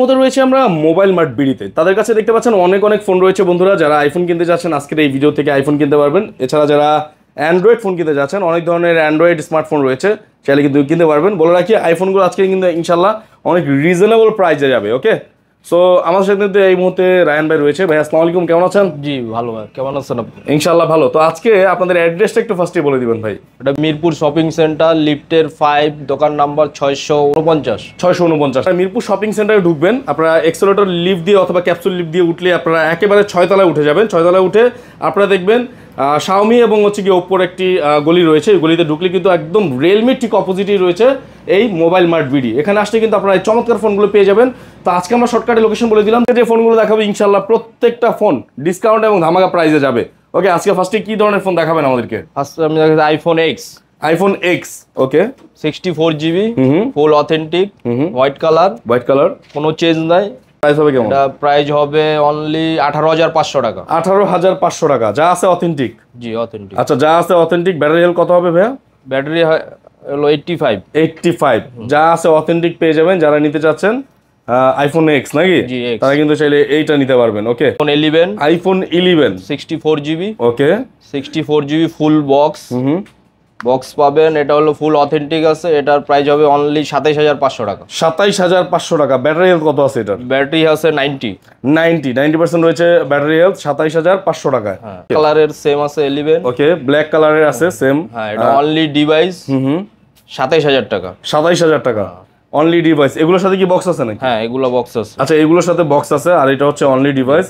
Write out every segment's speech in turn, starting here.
মধ্যে রয়েছে আমরা মোবাইল মার্ট বিডিতে। তাদের কাছে দেখতে পাচ্ছেন অনেক অনেক ফোন রয়েছে বন্ধুরা। যারা আইফোন কিনতে যাচ্ছেন আজকের এই ভিডিও থেকে আইফোন কিনতে পারবেন। এছাড়া যারা অ্যান্ড্রয়েড ফোন কিনতে যাচ্ছেন অনেক ধরনের অ্যান্ড্রয়েড স্মার্টফোন রয়েছে, চাইলে কিন্তু কিনতে পারবেন। বলে রাখি আইফোনগুলো আজকে কিন্তু ইনশাল্লাহ অনেক রিজনেবল প্রাইসে যাবে। ওকে, সো আমাদের সাথে কিন্তু এই মুহূর্তে রায়ান ভাই রয়েছে। ভাই আসসালামু আলাইকুম, কেমন আছেন? জি ভালো ভাই, কেমন আছেন আপনি? ইনশাল্লাহ ভালো। তো আজকে আপনাদের অ্যাড্রেসটা একটু ফার্স্টে বলে দিবেন ভাই। এটা মিরপুর শপিং সেন্টার, লিফটের 5, দোকান নাম্বার 649। 649 মিরপুর শপিং সেন্টারে ঢুকবেন। আপনারা এক্সেলেটর লিফট দিয়ে অথবা ক্যাপসুল লিফট দিয়ে উঠলে আপনারা একেবারে 6 তলায় উঠে যাবেন। 6 তলায় উঠে আপনারা দেখবেন শাওমি এবং হচ্ছে কি ওপ্পোর একটি গলি রয়েছে। এই গলিতে ঢুকলে কিন্তু একদম রিয়েলমির ঠিক অপোজিটেই রয়েছে এই মোবাইল মার্ট বিডি। এখানে আসলে কিন্তু আপনারা এই চমৎকার ফোনগুলো পেয়ে যাবেন। তো আজকে আমরা শর্টকাটে লোকেশন বলে দিলাম, যে ফোনগুলো দেখাবো ইনশাল্লাহ প্রত্যেকটা ফোন ডিসকাউন্ট এবং ধামাকা প্রাইসে যাবে। ওকে, আজকে ফার্স্টে কি ধরনের ফোন দেখাবেন আমাদেরকে? ফার্স্ট আমি দেখাচ্ছি আইফোন এক্স। আইফোন এক্স, ওকে, 64GB, ফুল অথেন্টিক, হোয়াইট কালার, কোনো চেঞ্জ নাই। প্রাইস হবে কেমন? এটা প্রাইস হবে অনলি 18,500 টাকা। 18,500 টাকা, যা আছে অথেন্টিক? জি অথেন্টিক। আচ্ছা, যা আছে অথেন্টিক। ব্যাটারি হেলথ কত হবে ভাইয়া? ব্যাটারি হলো 85। যা আছে অথেন্টিক পেয়ে যাবেন যারা নিতে চাচ্ছেন আইফোন এক্স নাকি? জি, তারা কিন্তু চাইলে এইটা নিতে পারবেন। ওকে, আইফোন 11 64GB, ওকে, 64GB ফুল বক্স পাবেন। এটা হলো ফুল অথেন্টিক আছে। এটার প্রাইস হবে অনলি 27,500 টাকা। 27,500 টাকা। ব্যাটারি হেলথ কত আছে এটার? ব্যাটারি আছে 90% রয়েছে ব্যাটারি হেলথ 27,500 টাকায়। কালারের সেম আছে 11, ওকে, ব্ল্যাক কালারের আছে সেম। হ্যাঁ, এটা অনলি ডিভাইস 27,000 টাকা। 27,000 টাকা অনলি ডিভাইস। এগুলোর সাথে কি বক্স আছে নাকি? হ্যাঁ, এগুলো বক্স আছে। আচ্ছা, এগুলোর সাথে বক্স আছে আর এটা হচ্ছে অনলি ডিভাইস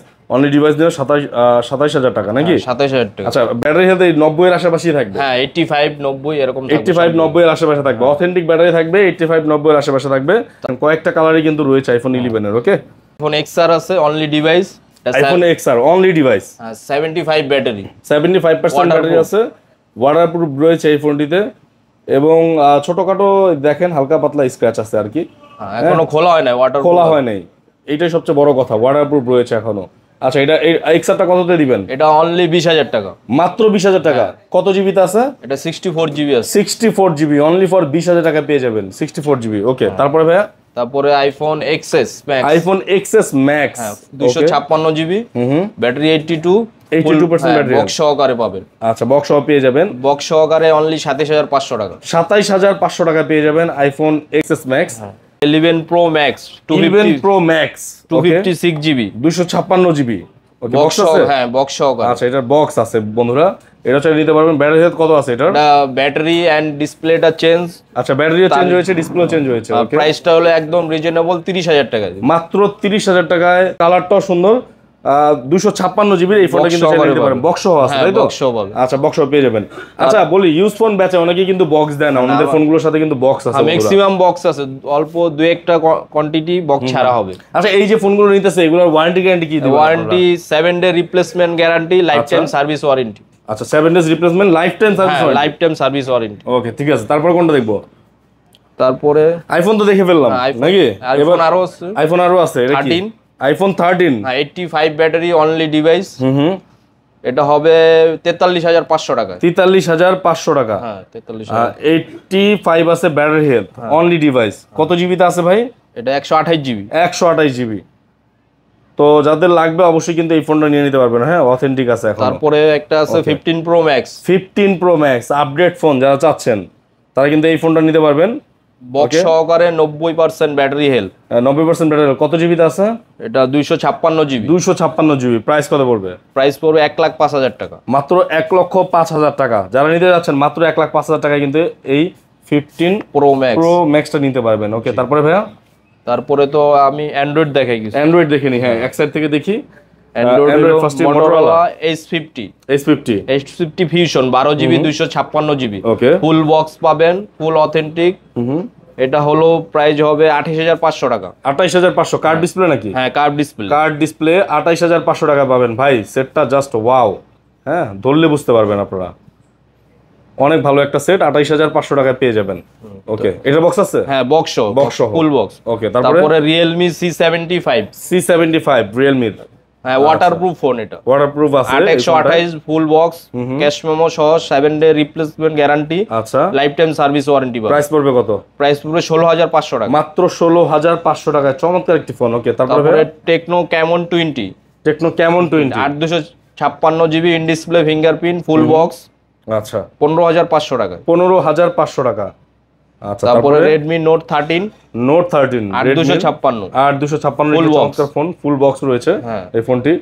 দিয়ে 27,000 টাকা নাকি? 27,000 টাকা। আচ্ছা, ব্যাটারি হেলথ 90 এর আশেপাশেই থাকবে? হ্যাঁ, 85-90 এরকম। 85-90 এর আশেপাশে থাকবে। অথেন্টিক ব্যাটারি থাকবে, 85-90 এর আশেপাশে থাকবে। কয়েকটা কালারই কিন্তু রয়েছে আইফোন 11 এর। ওকে, আইফোন XR আছে only device. IPhone XR only device, 75 battery, 75% battery আছে, ওয়াটারপ্রুফ রয়েছে এই ফোনটিতে। এবং ছোটখাটো দেখেন হালকা পাতলা স্ক্র্যাচ আছে আর কি, এখনো খোলা হয় না, খোলা হয় নাই, এইটাই সবচেয়ে বড় কথা। ওয়াটারপ্রুফ রয়েছে এখনো। আচ্ছা, এটা XR-টা কততে দিবেন? এটা অনলি 20,000 টাকা, মাত্র 20,000 টাকা। কত জিবিতে আছে এটা? 64GB আছে। 64GB অনলি ফর 20,000 টাকা পেয়ে যাবেন 64GB। ওকে, তারপরে ভাইয়া? তারপরে iPhone XS max. IPhone XS max 256GB, battery 82% battery, box সহকারে পাবেন। আচ্ছা, বক্স সহ পেয়ে যাবেন। বক্স সহকারে অনলি 27,500 টাকা। 27,500 টাকা পেয়ে যাবেন iPhone XS max. 11 Pro Max, 11 Pro Max 256GB, 256GB। ওকে, বক্স আছে? হ্যাঁ, বক্স সহকারে। আচ্ছা, এটার বক্স আছে বন্ধুরা, এটা চাইলে নিতে পারবেন। ব্যাটারি হেলথ কত আছে এটার? এটা ব্যাটারি এন্ড ডিসপ্লেটা চেঞ্জ। আচ্ছা, ব্যাটারিও চেঞ্জ হয়েছে, ডিসপ্লেও চেঞ্জ হয়েছে। ওকে, প্রাইসটা হলো একদম রিজনেবল 30,000 টাকা, মাত্র 30,000 টাকায়। কালারটাও সুন্দর। 256GB এই ফোনটা কিন্তু চাইলে নিতে পারেন। বক্স সহ আছে, তাই তো? বক্স সহ পাবেন। আচ্ছা, বক্স সহ পেয়ে যাবেন। আচ্ছা, বলি ইউজ ফোন বেচে অনেকে কিন্তু বক্স দেয় না, ওনাদের ফোনগুলোর সাথে কিন্তু বক্স আছে। ম্যাক্সিমাম বক্স আছে, অল্প দুই একটা কোয়ান্টিটি বক্স ছাড়া হবে। আচ্ছা, এই যে ফোনগুলো নিতেছে এগুলোর ওয়ারেন্টি গ্যারান্টি কি দিবেন? Warranty 7 day replacement guarantee, life time service warranty. আচ্ছা, 7 days replacement, life time service warranty. Life time service warranty. Okay, ঠিক আছে। তারপর কোনটা দেখবো? তারপরে আইফোন তো দেখে ফেললাম নাকি? আইফোন আরো আছে। আইফোন আরো আছে। এটা কি? 13, আইফোন 13, 85 ব্যাটারি অনলি ডিভাইস। এটা হবে 43,500 টাকা। 43,500 টাকা। হ্যাঁ, 43,000। 85 আছে ব্যাটারি হেলথ, অনলি ডিভাইস। কত জিবিতে আছে ভাই? এটা 128GB। 128GB। তো যাদের লাগবে অবশ্যই কিন্তু এই ফোনটা নিয়ে নিতে পারবেন। হ্যাঁ, অথেন্টিক আছে এখন। তারপরে একটা আছে 15 Pro Max। 15 Pro Max update phone যারা চাচ্ছেন তারা কিন্তু এই ফোনটা নিতে পারবেন। বক্স সহকারে 90% ব্যাটারি হেলথ, 90% ব্যাটারি। কত জিবিতে আছে এটা? 256GB। 256GB। প্রাইস কত পড়বে? প্রাইস পড়বে 1,05,000 টাকা। মাত্র 1,05,000 টাকা। যারা নিতে যাচ্ছেন মাত্র 1,05,000 টাকায় কিন্তু এই 15 Pro Maxটা নিতে পারবেন। ওকে, তারপরে ভাইয়া? তারপরে তো আমি অ্যান্ড্রয়েড দেখাই কিছু। অ্যান্ড্রয়েড দেখে নি। হ্যাঁ, এক সাইড থেকে দেখি। Android first Motorola H50 Fusion 12GB 256GB। ওকে, ফুল বক্স পাবেন, ফুল অথেন্টিক। এটা হলো প্রাইস হবে 28,500 টাকা। 28,500। কার্ড ডিসপ্লে নাকি? হ্যাঁ, কার্ভ ডিসপ্লে 28,500 টাকা পাবেন ভাই। সেটটা জাস্ট ওয়াও। হ্যাঁ, ধরলে বুঝতে পারবেন আপনারা। অনেক ভালো একটা সেট 28,500 টাকায় পেয়ে যাবেন। ওকে, এটা বক্স আছে? হ্যাঁ, বক্স ফুল বক্স। ওকে, তারপরে Realme C75 Realme হ্যাঁ ওয়াটারপ্রুফ ফোন এটা, ওয়াটারপ্রুফ আছে, 8128 ফুল বক্স, ক্যাশ মেমো সহ 7 ডে রিপ্লেসমেন্ট গ্যারান্টি, আচ্ছা লাইফ টাইম সার্ভিস ওয়ারেন্টি পাবেন। প্রাইস পড়বে কত? প্রাইস পড়বে 16500 টাকা, মাত্র 16500 টাকায় চমৎকার একটি ফোন। ওকে তারপরে techno Camon 20, techno Camon 20, 8256 GB in display fingerprint full box, আচ্ছা 15500 টাকা। 15500 টাকা। আচ্ছা তারপরে রেডমি নোট 13, নোট 13 8256, 8256 Full এর box। চমৎকার ফোন, ফুল বক্স রয়েছে হ্যাঁ। এই ফোনটি।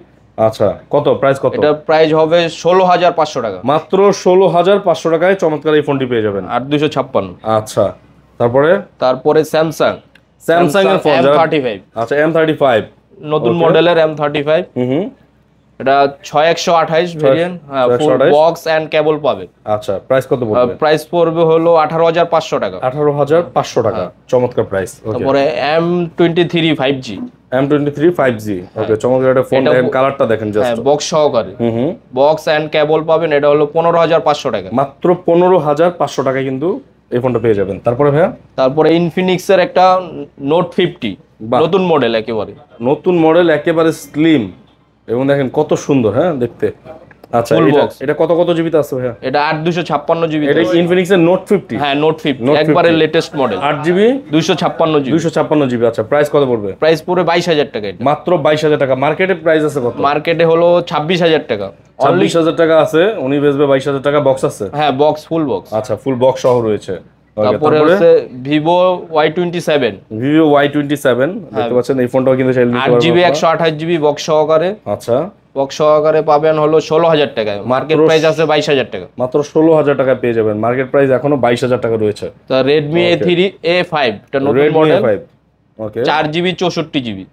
আচ্ছা কত প্রাইস কত? এটা প্রাইস হবে 16500 টাকা, মাত্র 16500 টাকায় চমৎকার এই ফোনটি পেয়ে যাবেন। 8256। আচ্ছা তারপরে স্যামসাং এর ফোন M35, আচ্ছা M35 নতুন মডেলের M35, এটা 6128 ভেরিয়েন্ট, হ্যাঁ ফুল 6128 বক্স এন্ড কেবল পাবে। আচ্ছা প্রাইস কত পড়বে? প্রাইস পড়বে হলো 18500 টাকা, 18500 টাকা, চমৎকার প্রাইস। ওকে তারপরে M23 5G, M23 5G, ওকে চমৎকার একটা ফোন। দেখেন কালারটা দেখেন জাস্ট, হ্যাঁ বক্স সহকারে, বক্স এন্ড কেবল পাবেন। এটা হলো 15500 টাকা, মাত্র 15500 টাকায় কিন্তু এই ফোনটা পেয়ে যাবেন। তারপরে ভাইয়া তারপরে ইনফিনিক্স এর একটা নোট 50 নতুন মডেল, একেবারে নতুন মডেল, একেবারে স্লিম এবং দেখেন কত সুন্দর হ্যাঁ দেখতে। আচ্ছা এটা কত জিবিতে আছে ভাইয়া? এটা 8256 জিবি, এটা ইনফিনিক্স এর নোট 50, হ্যাঁ নোট 50 একবারে latest model, 8 GB 256 GB, 256 GB. আচ্ছা প্রাইস কত পড়বে? প্রাইস পুরো 22000 টাকা, এটা মাত্র 22000 টাকা। মার্কেটে প্রাইস আছে কত? মার্কেটে হলো 26000 টাকা, 26000 টাকা আছে, উনি বেচবে 22000 টাকা। বক্স আছে? হ্যাঁ বক্স ফুল বক্স, আচ্ছা ফুল বক্স সহ রয়েছে। তারপরে আছে ভিভো Y27, ভিভো Y27 দেখতে পাচ্ছেন, এই ফোনটাও কিন্তু চাইলে নিতে 8 পারবেন। জিবি 128 জিবি বক্স সহকারে, আচ্ছা বক্স সহকারে পাবেন হলো 16000 টাকায়, মার্কেট প্রাইস আছে 22000 টাকা, মাত্র 16000 টাকা পেয়ে যাবেন। মার্কেট প্রাইস এখনো 22000 টাকা রয়েছে। তো Redmi A3 এটা নতুন মডেল, ওকে 4 জিবি 64 জিবি,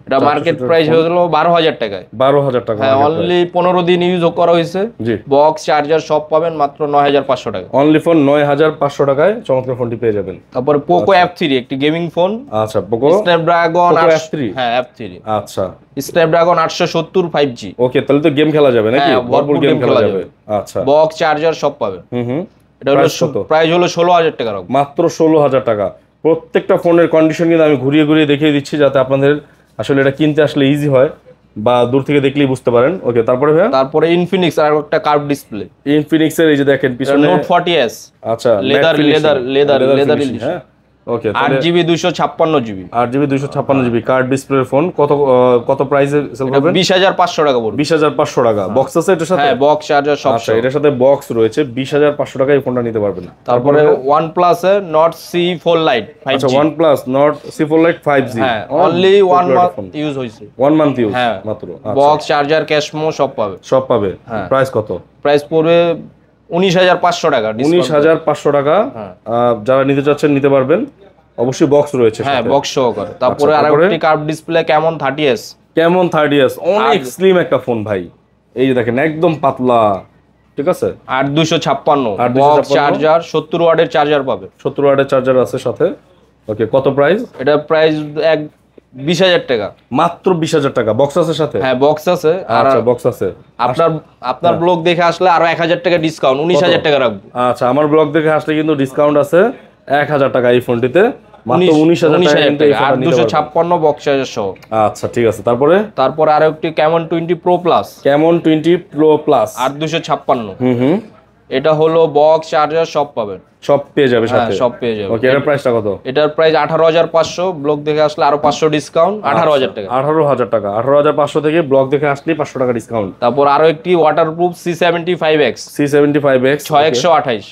এটা মার্কেট প্রাইস হলো 12000 টাকায়, 12000 টাকা। হ্যাঁ অনলি 15 দিন ইউজ করা হয়েছে, জি বক্স চার্জার সব পাবেন মাত্র 9500 টাকা, অনলি ফর 9500 টাকায় চমৎকার ফোনটি পেয়ে যাবেন। তারপরে পোকো F3 একটি গেমিং ফোন, আচ্ছা পোকো স্ন্যাপড্রাগন F3, হ্যাঁ F3, আচ্ছা স্ন্যাপড্রাগন 870 5G, ওকে তাহলে তো গেম খেলা যাবে নাকি? হ্যাঁ, ভরপুর গেম খেলা যাবে। আচ্ছা বক্স চার্জার সব পাবেন। এটা হলো প্রাইস হলো 16000 টাকা, মাত্র 16000 টাকা। প্রত্যেকটা ফোনের কন্ডিশন কিন্তু আমি ঘুরিয়ে ঘুরিয়ে দেখিয়ে দিচ্ছি, যাতে আপনাদের আসলে এটা কিনতে আসলে ইজি হয় বা দূর থেকে দেখলেই বুঝতে পারেন। ওকে তারপরে ভাইয়া? তারপরে ইনফিনিক্স আর একটা কার্ভ ডিসপ্লে, ইনফিনিক্স এর এই যে দেখেন পিছনে নোট 40s, আচ্ছা লেদার হ্যাঁ ওকে 8 GB 256 GB, 8 GB 256 GB card ডিসপ্লের ফোন। কত প্রাইসে সেল করবেন? 20500 টাকা পড়বে, 20500 টাকা। বক্স আছে এটার সাথে? হ্যাঁ বক্স চার্জার সব। আচ্ছা এটার সাথে বক্স রয়েছে, 20500 টাকায় এই ফোনটা নিতে পারবেন। তারপরে OnePlus এর Nord C4 Lite 5G, আচ্ছা OnePlus Nord C4 Lite 5G, হ্যাঁ অনলি 1 মান্থ ইউজ হইছে, 1 মান্থ ইউজ হ্যাঁ মাত্র। বক্স চার্জার ক্যাশমো সব পাবে, সব পাবে। প্রাইস কত? প্রাইস পড়বে 19500 টাকা, 19500 টাকা। যারা নিতে চাচ্ছেন নিতে পারবেন, অবশ্যই বক্স রয়েছে, হ্যাঁ বক্স সহকারে। তারপরে আরেকটি কার্ভ ডিসপ্লে ক্যামন 30s, কেমন 30s অনেক স্লিম একটা ফোন ভাই, এই যে দেখেন একদম পাতলা, ঠিক আছে 8256 বক্স চার্জার 70 ওয়াটের চার্জার পাবে, 70 ওয়াটের চার্জার আছে সাথে। ওকে কত প্রাইস? এটা প্রাইস 20000 টাকা, মাত্র 20000 টাকা। বক্স আছে সাথে? হ্যাঁ বক্স আছে। আর আচ্ছা বক্স আছে। আপনার ব্লগ দেখে আসলে আরো 1000 টাকা ডিসকাউন্ট, 19000 টাকা রাখবো। আচ্ছা আমার ব্লগ দেখে আসলে কিন্তু ডিসকাউন্ট আছে 1000 টাকা এই ফোনটিতে, মাত্র 19000 টাকা কিন্তু এই ফোনটা নিতে পারবেন। 256 বক্স চার্জার সহ। আচ্ছা ঠিক আছে। তারপরে আরো একটি Camon 20 Pro Plus, Camon 20 Pro Plus 8256, এটা হলো বক্স চার্জার সব পাবেন, সব পেয়ে যাবে সাথে, সব পেয়ে যাবে। ওকে এটার প্রাইসটা কত? এটার প্রাইস 18500, ব্লগ দেখে আসলে আরো 500 ডিসকাউন্ট, 18000 টাকা। 18000 টাকা, 18500 থেকে ব্লগ দেখে আসলে 500 টাকা ডিসকাউন্ট। তারপর আরো একটি ওয়াটারপ্রুফ C75X, 6128 6128,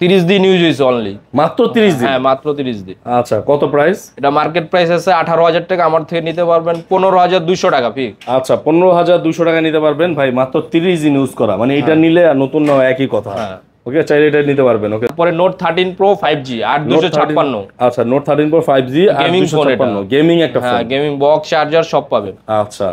30 দিন ইউজ হইছে অনলি, মাত্র 30 দিন? হ্যাঁ মাত্র 30 দিন। আচ্ছা কত প্রাইস? এটা মার্কেট প্রাইস আছে 18000 টাকা, আমার থেকে নিতে পারবেন 15200 টাকা ফি। আচ্ছা 15200 টাকা নিতে পারবেন ভাই, মাত্র 30 দিন ইউজ করা, মানে এটা নিলে আর নতুন না একই কথা। ওকে চাইলে এটা নিতে পারবেন। ওকে তারপরে নোট 13 Pro 5G 8256, আচ্ছা note 13 Pro 5G gaming phone, 8256 gaming একটা ফোন, হ্যাঁ গেমিং বক্স চার্জার সব পাবেন। আচ্ছা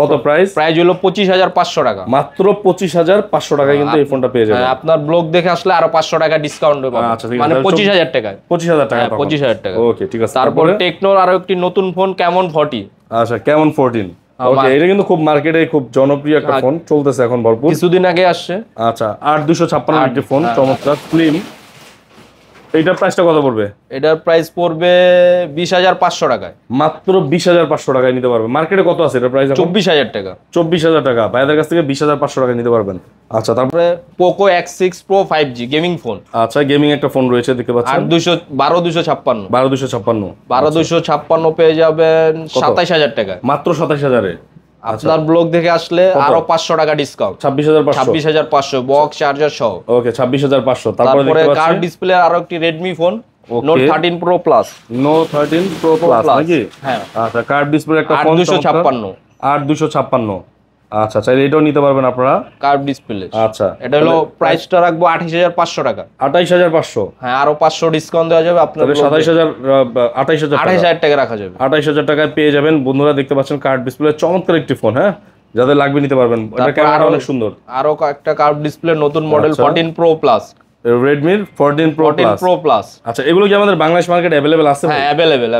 কত প্রাইস? প্রাইস হলো 25500 টাকা, মাত্র 25500 টাকায় কিন্তু এই ফোনটা পেয়ে যাবেন। আপনার ব্লগ দেখে আসলে আরো 500 টাকা ডিসকাউন্ট হবে, আচ্ছা ঠিক আছে, মানে 25000 টাকা, 25000 টাকা, 25000 টাকা। ওকে ঠিক আছে। তারপর টেকনোর আরো একটি নতুন ফোন ক্যামন 40, আচ্ছা ক্যামন 14, ওকে এটা কিন্তু খুব মার্কেটে খুব জনপ্রিয় একটা ফোন, চলতেছে এখন ভরপুর, কিছুদিন আগে আসছে। আচ্ছা 8256 একটি ফোন, চমৎকার স্লিম, এইটার প্রাইসটা কত পড়বে? এটার প্রাইস পড়বে 20,500 টাকায়। মাত্র 20,500 টাকায় নিতে পারবে। মার্কেটে কত আছে এটার প্রাইস? 24,000 টাকা। 24,000 টাকা ভাইদের কাছ থেকে 20,500 টাকায় নিতে পারবেন। আচ্ছা, তারপরে Poco X6 Pro 5G gaming phone. আচ্ছা, গেমিং একটা ফোন রয়েছে দেখতে পাচ্ছেন, 12,256 12,256 পেয়ে যাবেন 27,000 টাকায়, মাত্র 27,000-এ। আপনার ব্লগ দেখে আসলে আরো 500 টাকা ডিসকাউন্ট, 26,500 26,500 বক্স চার্জার সহ। ওকে, 26,500। তারপরে দেখতে পাচ্ছি কার্ড ডিসপ্লে আরো একটি Redmi phone Okay. Note 13 pro plus. Note 13 Pro Plus নাকি? হ্যাঁ, আচ্ছা, কার্ড ডিসপ্লে একটা ফোন 8,256 8,256। আচ্ছা, চাইলে এটাও নিতে পারবেন আপনারা। Card display. আচ্ছা, এটা হলো প্রাইসটা রাখবো 28,500 টাকা। 28,500। হ্যাঁ, আরো 500 ডিসকাউন্ট দেওয়া যাবে আপনার। তবে 27,000 28,000 28,000 টাকা রাখা যাবে। 28,000 টাকায় পেয়ে যাবেন বন্ধুরা। দেখতে পাচ্ছেন কার্ড ডিসপ্লে চমৎকার একটি ফোন। হ্যাঁ, যাদের লাগবে নিতে পারবেন। এটা ক্যামেরা অনেক সুন্দর। আরো একটা কার্ড ডিসপ্লে নতুন মডেল আচ্ছা। 14 pro plus. Redmi 14 Pro Plus। আচ্ছা, এগুলো কি আমাদের বাংলাদেশ মার্কেটে अवेलेबल আছে? হ্যাঁ, अवेलेबल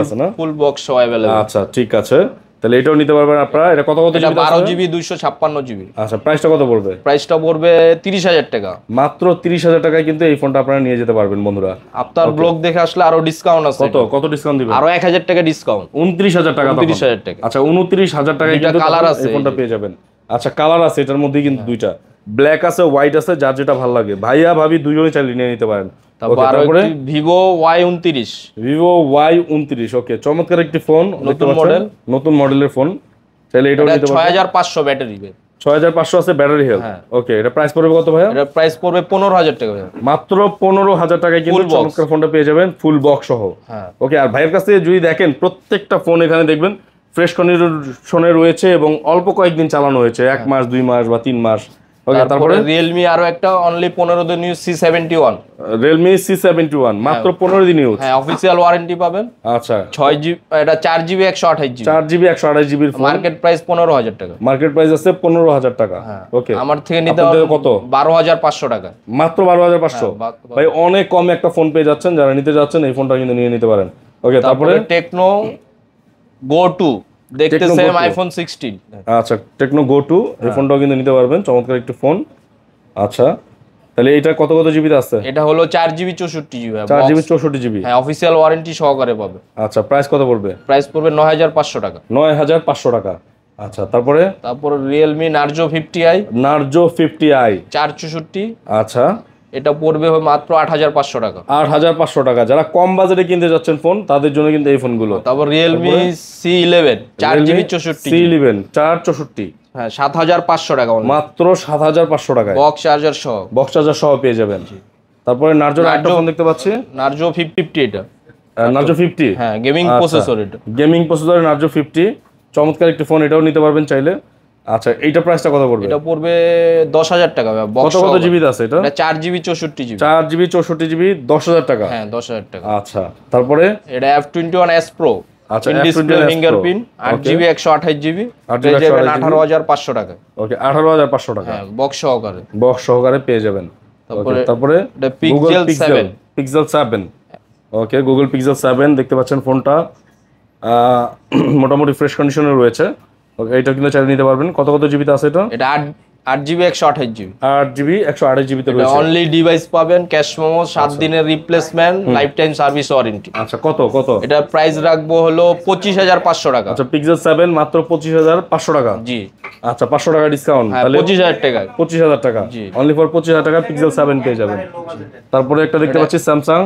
আছে না? ফুল বক্স সহ अवेलेबल। আচ্ছা, ঠিক আছে, তাহলে এটাও নিতে পারবেন আপনারা। এটা কত এটা জিবি? 12 GB 256 GB. আচ্ছা, প্রাইসটা কত পড়বে? প্রাইসটা পড়বে 30,000 টাকা। মাত্র 30,000 টাকায় কিন্তু এই ফোনটা আপনারা নিয়ে যেতে পারবেন বন্ধুরা। আপনার ব্লগ দেখে আসলে আরো ডিসকাউন্ট আছে। কত ডিসকাউন্ট দিবেন? আরো 1,000 টাকা ডিসকাউন্ট। 29,000 টাকা। 29,000 টাকা। আচ্ছা, 29,000 টাকায় দুইটা কিন্তু কালার আছে এই ফোনটা পেয়ে যাবেন। আচ্ছা, কালার আছে এটার মধ্যে কিন্তু দুইটা, ব্ল্যাক আছে, হোয়াইট আছে, যার যেটা ভালো লাগে ভাইয়া ভাবি দুইজনই চাইলে নিয়ে নিতে পারেন। তারপরে ভিভো Y29। Vivo Y29। ওকে, চমৎকার একটি ফোন, নতুন মডেল, নতুন মডেলের ফোন, চাইলে এটাও নিতে পারবেন। 6,500 ব্যাটারি। 6,500 আছে ব্যাটারি হেলথ। ওকে, এটা প্রাইস পড়বে কত ভাইয়া? এটা প্রাইস পড়বে 15,000 টাকা। মাত্র 15,000 টাকায় কিন্তু চমৎকার ফোনটা পেয়ে যাবেন ফুল বক্স সহ। হ্যাঁ, ওকে, আর ভাইয়ের কাছ থেকে যদি দেখেন প্রত্যেকটা ফোন এখানে দেখবেন ফ্রেশ কন্ডিশনে রয়েছে এবং অল্প কয়েকদিন চালানো হয়েছে, 1 মাস 2 মাস বা 3 মাস। ওকে, তারপরে Realme আরো একটা অনলি 15 দিন ইউজ C71। Realme C71 মাত্র 15 দিন ইউজ। হ্যাঁ, অফিশিয়াল ওয়ারেন্টি পাবেন। আচ্ছা, 6GB, এটা 4GB 128GB। 4GB 128GB phone. Market price 15,000 টাকা। মার্কেট প্রাইস আছে 15,000 টাকা। ওকে, আমার থেকে নিতে আপনাদের হবে কত? 12,500 টাকা। মাত্র 12,500। ভাই অনেক কমে একটা ফোন পেয়ে যাচ্ছেন, যারা নিতে যাচ্ছেন এই ফোনটা কিন্তু নিয়ে নিতে পারেন। ওকে, তারপরে টেকনো Go 2 দেখতে সেম আইফোন 16। আচ্ছা, টেকনো Go 2 এই ফোনটাও কিন্তু নিতে পারবেন, চমৎকার একটি ফোন। আচ্ছা, তাহলে এটা কত জিবিতে আছে? এটা হলো 4GB 64GB। 4GB 64GB। হ্যাঁ, অফিশিয়াল ওয়ারেন্টি সহকারে পাবে। আচ্ছা, প্রাইস কত পড়বে? প্রাইস পড়বে 9,500 টাকা। 9,500 টাকা। আচ্ছা, তারপরে Realme Narzo 50i। Narzo 50i 464। আচ্ছা, এটা পড়বে মাত্র 8,500 টাকা। 8,500 টাকা। যারা কম বাজেটে কিনতে যাচ্ছেন ফোন, তাদের জন্য কিন্তু এই ফোনগুলো। তারপর Realme C11 4GB 64GB। C11 464। হ্যাঁ, 7,500 টাকা মাত্র 7,500 টাকায় বক্স চার্জার সহ। বক্স চার্জার সহ পেয়ে যাবেন। তারপরে নার্জোর একটা ফোন দেখতে পাচ্ছি, Narzo 50 এটা। Narzo 50। হ্যাঁ, গেমিং প্রসেসর এটা। গেমিং প্রসেসরের Narzo 50 চমৎকার একটি ফোন, এটাও নিতে পারবেন চাইলে। আচ্ছা, এইটা প্রাইসটা কত পড়বে? এটা পড়বে 10,000 টাকা। বক্স কত জিবি আছে এটা? 4GB 64GB। 4GB 64GB 10,000 টাকা। হ্যাঁ, 10,000 টাকা। আচ্ছা, তারপরে এটা F21s Pro। আচ্ছা, ডিসপ্লে ফিঙ্গারপ্রিন্ট 8GB 128GB পেয়ে যাবেন 18,500 টাকা। ওকে, 18,500 টাকা। হ্যাঁ, বক্স সহকারে। বক্স সহকারে পেয়ে যাবেন। তারপরে এটা Pixel 7। Pixel 7। ওকে, Google Pixel 7 দেখতে পাচ্ছেন ফোনটা মোটামুটি ফ্রেশ কন্ডিশনে রয়েছে। ওকে, এটা কিন্তু চাইলে নিতে পারবেন। কত জিবিতে আছে এটা? এটা 8GB 128GB। 8GB 128GB তে রয়েছে। অনলি ডিভাইস পাবেন ক্যাশ মেমো, 7 দিনের replacement, life time service warranty. আচ্ছা, কত? এটা প্রাইস রাখবো হলো 25,500 টাকা। আচ্ছা, Pixel 7 মাত্র 25,500 টাকা। জি। আচ্ছা, 500 টাকা ডিসকাউন্ট, তাহলে 25,000 টাকা। 25,000 টাকা। অনলি ফর 25,000 টাকা Pixel 7 পেয়ে যাবেন। তারপরে একটা দেখতে পাচ্ছি Samsung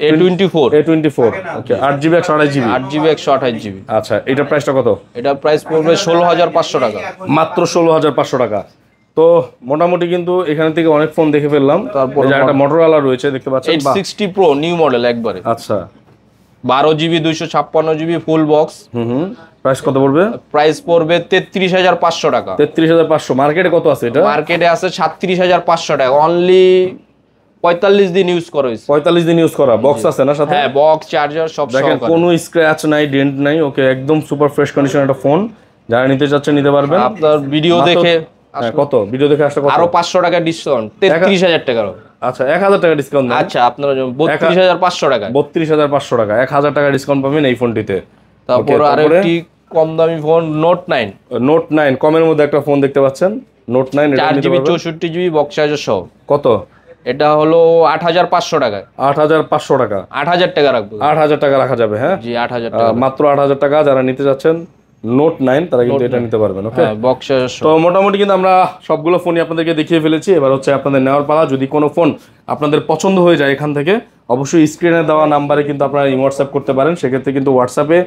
A24। ওকে, 8GB 128GB। 8GB 128GB। আচ্ছা, এটার প্রাইসটা কত? এটা প্রাইস পড়বে 16,500 টাকা। মাত্র 16,500 টাকা। তো মোটামুটি কিন্তু এখান থেকে অনেক ফোন দেখে ফেললাম। তারপর একটা Motorola রয়েছে দেখতে পাচ্ছেন। 860 Pro নিউ মডেল একবারে। আচ্ছা, 12GB 256GB full box. Price কত পড়বে? প্রাইস পড়বে 33,500 টাকা। 33,500। মার্কেটে কত আছে এটা? মার্কেটে আছে 37,500 টাকা। অনলি 45 দিন ইউজ করা হয়েছে। 45 দিন ইউজ করা। বক্স আছে না সাথে? হ্যাঁ, বক্স চার্জার সব দেখেন, কোনো স্ক্র্যাচ নাই, ডেন্ট নাই। ওকে, একদম সুপার ফ্রেশ কন্ডিশন একটা ফোন, যারা নিতে চাচ্ছেন নিতে পারবেন। আপনার ভিডিও দেখে কত ভিডিও দেখে আসলে কত? আরো 500 টাকা ডিসকাউন্ট, 33,000 টাকা। আচ্ছা, 1,000 টাকা ডিসকাউন্ট। আচ্ছা, আপনার 32,500 টাকা। 32,500 টাকা, 1,000 টাকা ডিসকাউন্ট পাবেন এই ফোনটিতে। তারপর আরেকটি কম দামি ফোন Note 9 কমের মধ্যে একটা ফোন দেখতে পাচ্ছেন, Note 9। এটা নিতে 4GB পারবেন 64GB বক্স চার্জার সহ। কত? এটা হলো 8,500 টাকা। 8,500 টাকা। 8,000 টাকা রাখবো। 8,000 টাকা রাখা যাবে, হ্যাঁ জি 8,000 টাকা। মাত্র 8,000 টাকা। যারা নিতে যাচ্ছেন নোট 9 তারা কিন্তু এটা নিতে পারবেন। ওকে, হ্যাঁ বক্সের। তো মোটামুটি কিন্তু আমরা সবগুলো ফোনই আপনাদেরকে দেখিয়ে ফেলেছি। এবার হচ্ছে আপনাদের নেওয়ার পালা। যদি কোনো ফোন আপনাদের পছন্দ হয়ে যায় এখান থেকে, অবশ্যই স্ক্রিনে দেওয়া নাম্বারে কিন্তু আপনারা হোয়াটসঅ্যাপ করতে পারেন। সেক্ষেত্রে কিন্তু হোয়াটসঅ্যাপে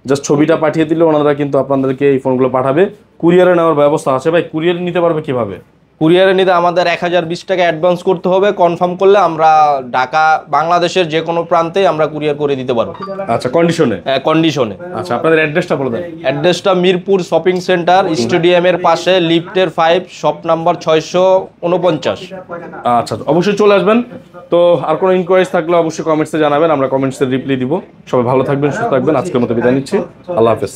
জাস্ট ছবিটা পাঠিয়ে দিলে ওনারা কিন্তু আপনাদেরকে এই ফোনগুলো পাঠাবে। কুরিয়ারে নেওয়ার ব্যবস্থা আছে ভাই? কুরিয়ারে নিতে পারবে কিভাবে? কুরিয়ারে নিতে আমাদের 1020 টাকা অ্যাডভান্স করতে হবে। কনফার্ম করলে আমরা ঢাকা, বাংলাদেশের যে কোনো প্রান্তে আমরা কুরিয়ার করে দিতে পারবো। আচ্ছা, কন্ডিশনে? কন্ডিশনে। আচ্ছা, আপনাদের অ্যাড্রেসটা বলে দেন। অ্যাড্রেসটা মিরপুর শপিং সেন্টার, স্টেডিয়ামের পাশে, লিফটের 5, শপ নাম্বার 649। আচ্ছা, অবশ্যই চলে আসবেন। তো আর কোনো ইনকোয়ারিজ থাকলে অবশ্যই কমেন্টসে জানাবেন, আমরা কমেন্টসে রিপ্লাই দিব। সবাই ভালো থাকবেন, সুস্থ থাকবেন। আজকের মতো বিদায় নিচ্ছি। আল্লাহ হাফেজ।